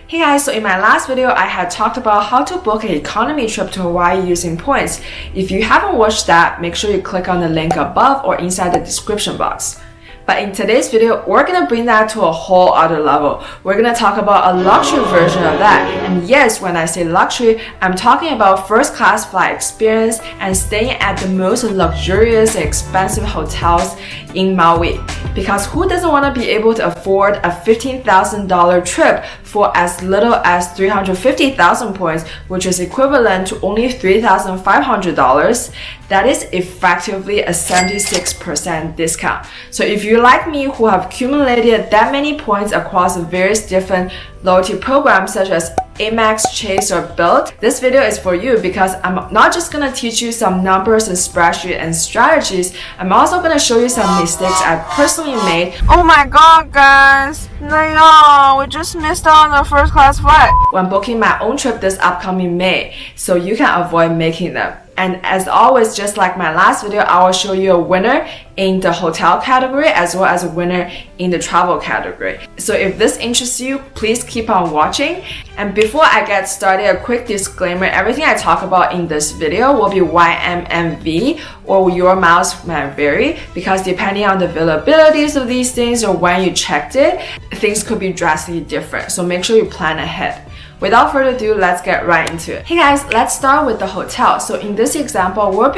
Hey guys, so in my last video, I had talked about how to book an economy trip to Hawaii using points. If you haven't watched that, make sure you click on the link above or inside the description box. But in today's video, we're gonna bring that to a whole other level. We're gonna talk about a luxury version of that. And yes, when I say luxury, I'm talking about first class flight experience and staying at the most luxurious and expensive hotels in Maui. Because who doesn't want to be able to afford a $15,000 trip for as little as 350,000 points, which is equivalent to only $3,500? That is effectively a 76% discount. So if you're like me who have accumulated that many points across various different loyalty programs such as Amex, Chase, or Bilt, this video is for you because I'm not just gonna teach you some numbers and spreadsheet and strategies, I'm also gonna show you some mistakes I personally made. Oh my god guys, no, we just missed out on the first class flight when booking my own trip this upcoming May, so you can avoid making them. And as always, just like my last video, I will show you a winner in the hotel category as well as a winner in the travel category. So if this interests you, please keep on watching. And before I get started, a quick disclaimer, everything I talk about in this video will be YMMV or your miles might vary because depending on the availabilities of these things or when you checked it, things could be drastically different. So make sure you plan ahead. Without further ado, let's get right into it. Hey guys, let's start with the hotel. So in this example, we're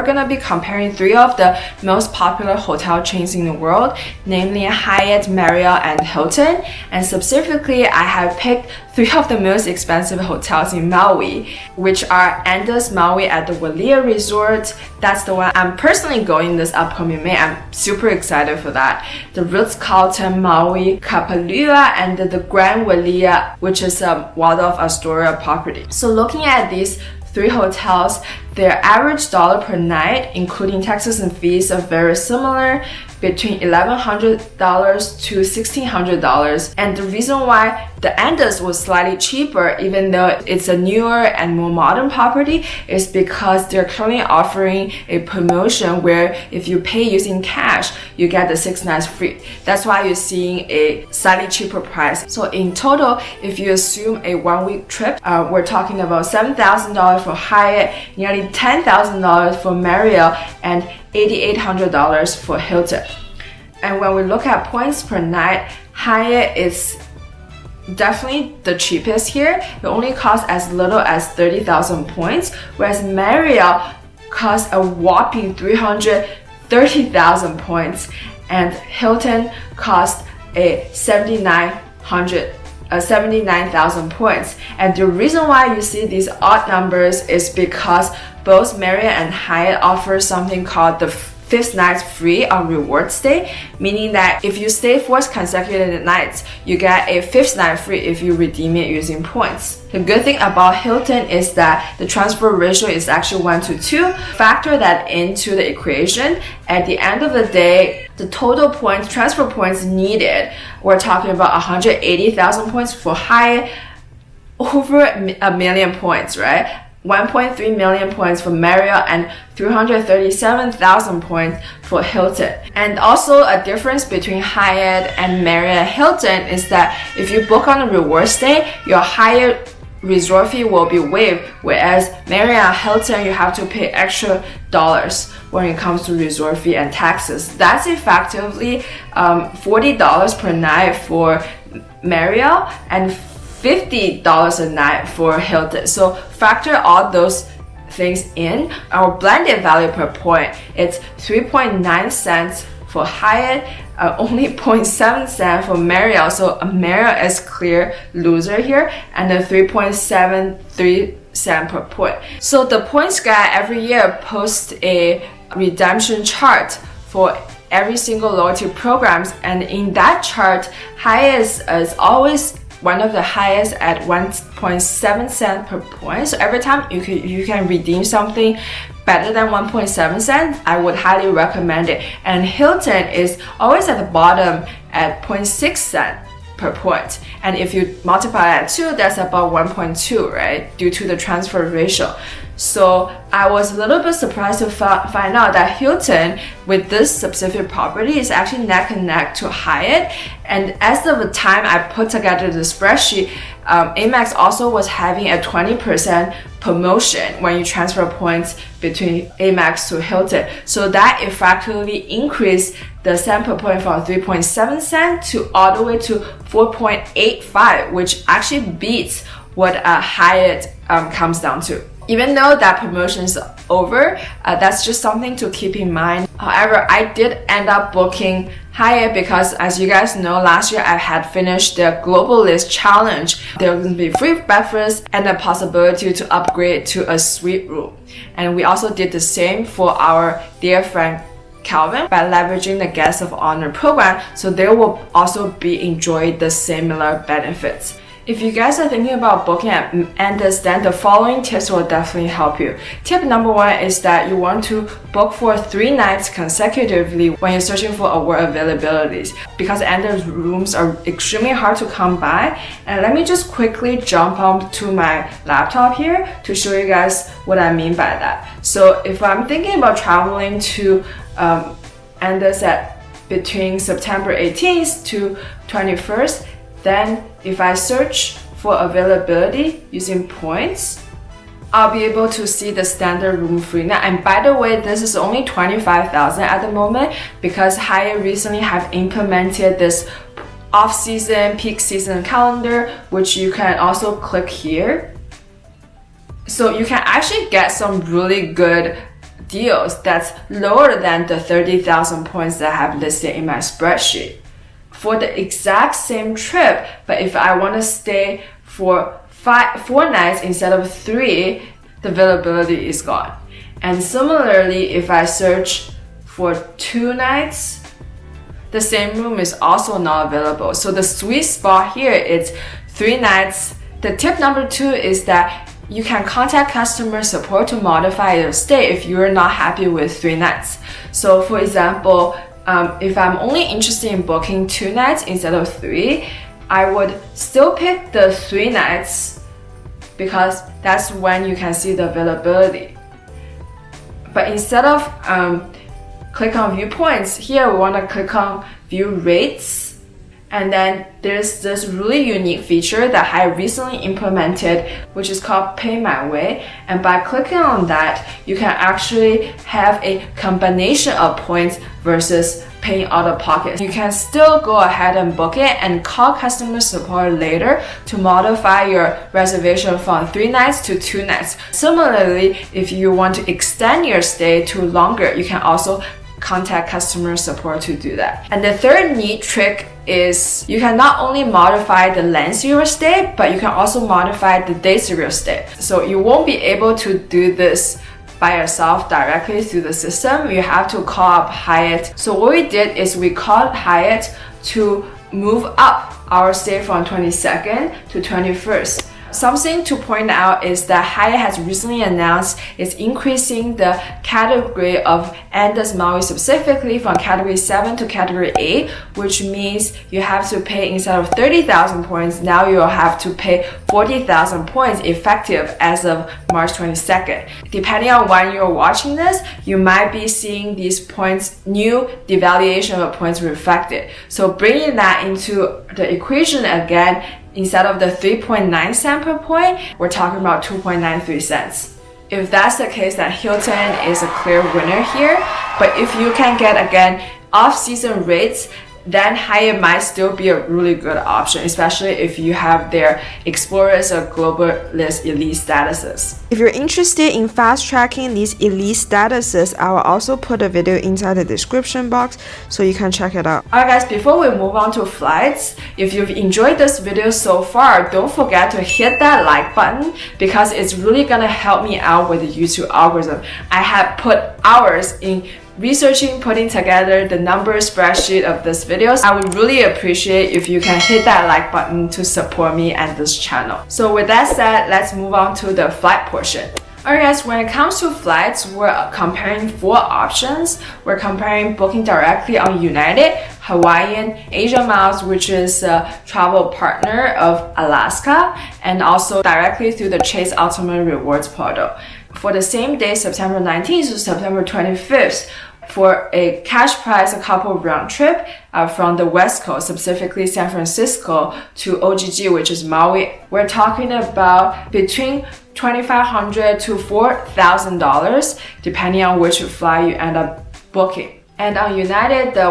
gonna be comparing three of the most popular hotel chains in the world, namely Hyatt, Marriott, and Hilton. And specifically, I have picked three of the most expensive hotels in Maui, which are Andaz Maui at the Wailea Resort. That's the one I'm personally going this upcoming May. I'm super excited for that. The Ritz-Carlton Maui, Kapalua, and the Grand Wailea, which is a Waldorf Astoria property. So looking at these three hotels, their average dollar per night, including taxes and fees, are very similar, between $1,100 to $1,600. And the reason why the Andaz was slightly cheaper, even though it's a newer and more modern property, is because they're currently offering a promotion where if you pay using cash, you get the 6 nights free. That's why you're seeing a slightly cheaper price. So in total, if you assume a 1-week trip, we're talking about $7,000 for Hyatt, nearly $10,000 for Marriott, and $8,800 for Hilton. And when we look at points per night, Hyatt is definitely the cheapest here. It only costs as little as 30,000 points, whereas Marriott costs a whopping 330,000 points, and Hilton costs a 79,000 points. And the reason why you see these odd numbers is because both Marriott and Hyatt offer something called the 5th night free on rewards day, meaning that if you stay 4 consecutive nights, you get a 5th night free if you redeem it using points. The good thing about Hilton is that the transfer ratio is actually 1:2. Factor that into the equation. At the end of the day, the total points, transfer points needed, we're talking about 180,000 points for Hyatt, over a million points, right? 1.3 million points for Marriott, and 337,000 points for Hilton. And also a difference between Hyatt and Marriott and Hilton is that if you book on a rewards day, your Hyatt resort fee will be waived, whereas Marriott and Hilton, you have to pay extra dollars when it comes to resort fee and taxes. That's effectively $40 per night for Marriott and $50 a night for Hilton. So factor all those things in. Our blended value per point, it's 3.9 cents for Hyatt, only 0.7 cents for Marriott. So Marriott is clear loser here, and then 3.73 cents per point. So the points guy every year posts a redemption chart for every single loyalty programs, and in that chart, Hyatt is always one of the highest at 1.7 cents per point. So every time you can redeem something better than 1.7 cents, I would highly recommend it. And Hilton is always at the bottom at 0.6 cents per point. And if you multiply that 2, that's about 1.2, right? Due to the transfer ratio. So I was a little bit surprised to find out that Hilton, with this specific property, is actually neck and neck to Hyatt. And as of the time I put together the spreadsheet, Amex also was having a 20% promotion when you transfer points between Amex to Hilton. So that effectively increased the cent per point from 3.7 cent to all the way to 4.85, which actually beats what a Hyatt comes down to. Even though that promotion is over, that's just something to keep in mind. However, I did end up booking Hyatt because, as you guys know, last year I had finished the Global List Challenge. There was going to be free breakfast and the possibility to upgrade to a suite room. And we also did the same for our dear friend Calvin by leveraging the Guest of Honor program, so they will also be enjoying the similar benefits. If you guys are thinking about booking at Andaz, then the following tips will definitely help you. Tip number 1 is that you want to book for 3 nights consecutively when you're searching for award availabilities, because Andaz rooms are extremely hard to come by. And let me just quickly jump onto my laptop here to show you guys what I mean by that. So if I'm thinking about traveling to Andaz at between September 18th to 21st, then if I search for availability using points, I'll be able to see the standard room free now. And by the way, this is only 25,000 at the moment because Hyatt recently have implemented this off-season, peak season calendar, which you can also click here. So you can actually get some really good deals that's lower than the 30,000 points that I have listed in my spreadsheet for the exact same trip. But if I want to stay for 4 nights instead of 3, the availability is gone. And similarly, if I search for 2 nights, the same room is also not available. So the sweet spot here is 3 nights. The tip number 2 is that you can contact customer support to modify your stay if you're not happy with 3 nights. So for example, if I'm only interested in booking 2 nights instead of 3, I would still pick the 3 nights because that's when you can see the availability. But instead of click on view points, here we want to click on view rates. And then there's this really unique feature that I recently implemented, which is called Pay My Way. And by clicking on that, you can actually have a combination of points versus paying out of pocket. You can still go ahead and book it and call customer support later to modify your reservation from 3 nights to 2 nights. Similarly, if you want to extend your stay to longer, you can also contact customer support to do that. And the third neat trick is you can not only modify the length of your stay, but you can also modify the dates of your stay. So you won't be able to do this by yourself directly through the system. You have to call up Hyatt. So what we did is we called Hyatt to move up our stay from 22nd to 21st. Something to point out is that Hyatt has recently announced it's increasing the category of Andaz Maui specifically from category 7 to category 8, which means you have to pay, instead of 30,000 points, now you'll have to pay 40,000 points effective as of March 22nd. Depending on when you're watching this, you might be seeing these points, new devaluation of points reflected. So bringing that into the equation again, instead of the 3.9 cent per point, we're talking about 2.93 cents. If that's the case, then Hilton is a clear winner here. But if you can get, again, off-season rates, then Hyatt might still be a really good option, especially if you have their Explorers or Global List Elite statuses. If you're interested in fast-tracking these elite statuses, I will also put a video inside the description box so you can check it out. Alright guys, before we move on to flights, if you've enjoyed this video so far, don't forget to hit that like button because it's really gonna help me out with the YouTube algorithm. I have put hours in researching, putting together the number spreadsheet of this videos. I would really appreciate if you can hit that like button to support me and this channel. So with that said, let's move on to the flight portion. Alright guys, when it comes to flights, we're comparing 4 options. We're comparing booking directly on United, Hawaiian Asiamiles, which is a travel partner of Alaska, and also directly through the Chase Ultimate Rewards portal. For the same day, September 19th to September 25th, for a cash price, a couple round trip from the West Coast, specifically San Francisco to OGG, which is Maui, we're talking about between $2,500 to $4,000, depending on which flight you end up booking. And on United, the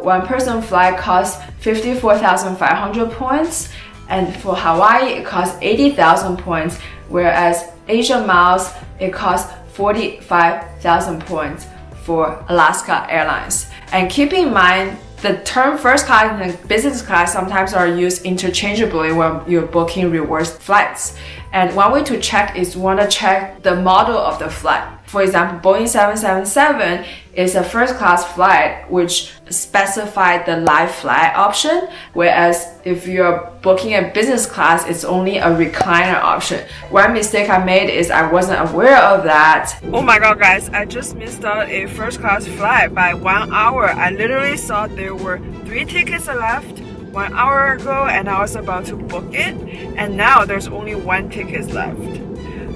one-person flight costs 54,500 points, and for Hawaii, it costs 80,000 points, whereas Asiamiles, it costs 45,000 points for Alaska Airlines. And keep in mind, the term first class and business class sometimes are used interchangeably when you're booking rewards flights. And one way to check is you want to check the model of the flight. For example, Boeing 777 is a first class flight which specified the live flight option, whereas if you're booking a business class, it's only a recliner option. One mistake I made is I wasn't aware of that. Oh my god guys, I just missed out a first class flight by 1 hour. I literally saw there were 3 tickets left 1 hour ago and I was about to book it, and now there's only 1 ticket left.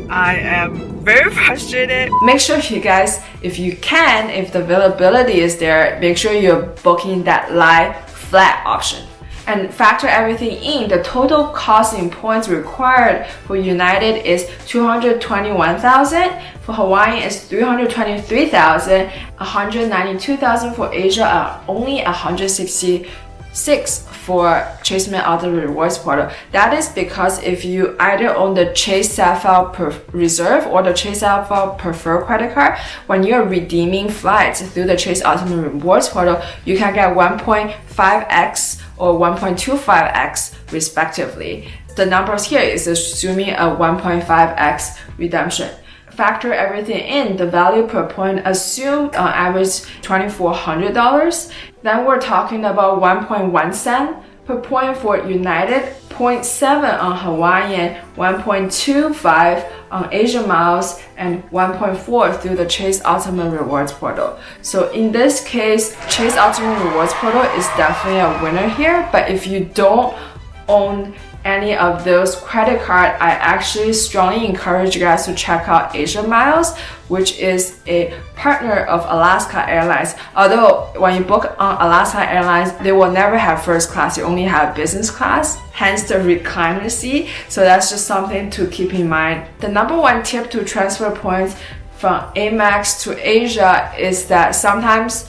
I am very frustrated. Make sure you guys, if you can, if the availability is there, make sure you're booking that live flat option. And factor everything in, the total cost in points required for United is 221,000, for Hawaii is 323,000, 192,000 for Asia, and only 166 for Chase Rewards portal. That is because if you either own the Chase Sapphire Reserve or the Chase Sapphire Preferred credit card, when you're redeeming flights through the Chase Ultimate Rewards portal, you can get 1.5x or 1.25x respectively. The numbers here is assuming a 1.5x redemption. Factor everything in, the value per point, assume on average $2,400. Then we're talking about 1.1 cent per point for United, 0.7 on Hawaiian, 1.25 on Asiamiles, and 1.4 through the Chase Ultimate Rewards portal. So in this case, Chase Ultimate Rewards portal is definitely a winner here, but if you don't own any of those credit cards, I actually strongly encourage you guys to check out Asiamiles, which is a partner of Alaska Airlines. Although when you book on Alaska Airlines, they will never have first class, you only have business class, hence the recliner seat. So that's just something to keep in mind. The number one tip to transfer points from Amex to Asia is that sometimes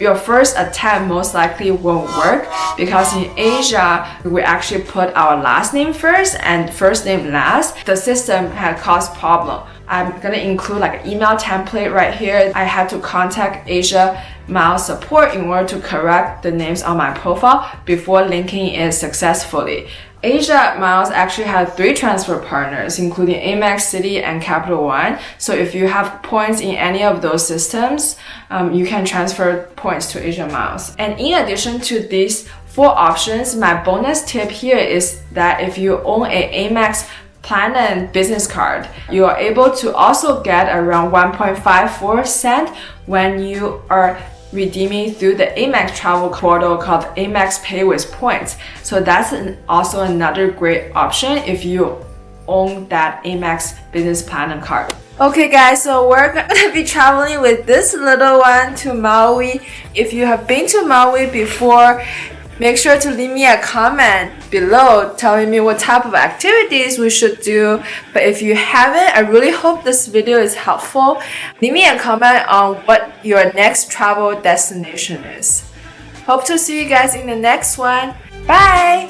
your first attempt most likely won't work, because in Asia we actually put our last name first and first name last. The system had caused problem. I'm gonna include like an email template right here. I had to contact Asiamiles support in order to correct the names on my profile before linking it successfully. Asiamiles actually had 3 transfer partners, including Amex, Citi, and Capital One. So if you have points in any of those systems, you can transfer points to Asiamiles. And in addition to these 4 options, my bonus tip here is that if you own a Amex Platinum business card, you are able to also get around 1.54 cent when you are redeeming through the Amex travel portal called Amex Pay with Points. So that's also another great option if you own that Amex Business Platinum card. Okay guys, so we're gonna be traveling with this little one to Maui. If you have been to Maui before, make sure to leave me a comment below telling me what type of activities we should do. But if you haven't, I really hope this video is helpful. Leave me a comment on what your next travel destination is. Hope to see you guys in the next one. Bye!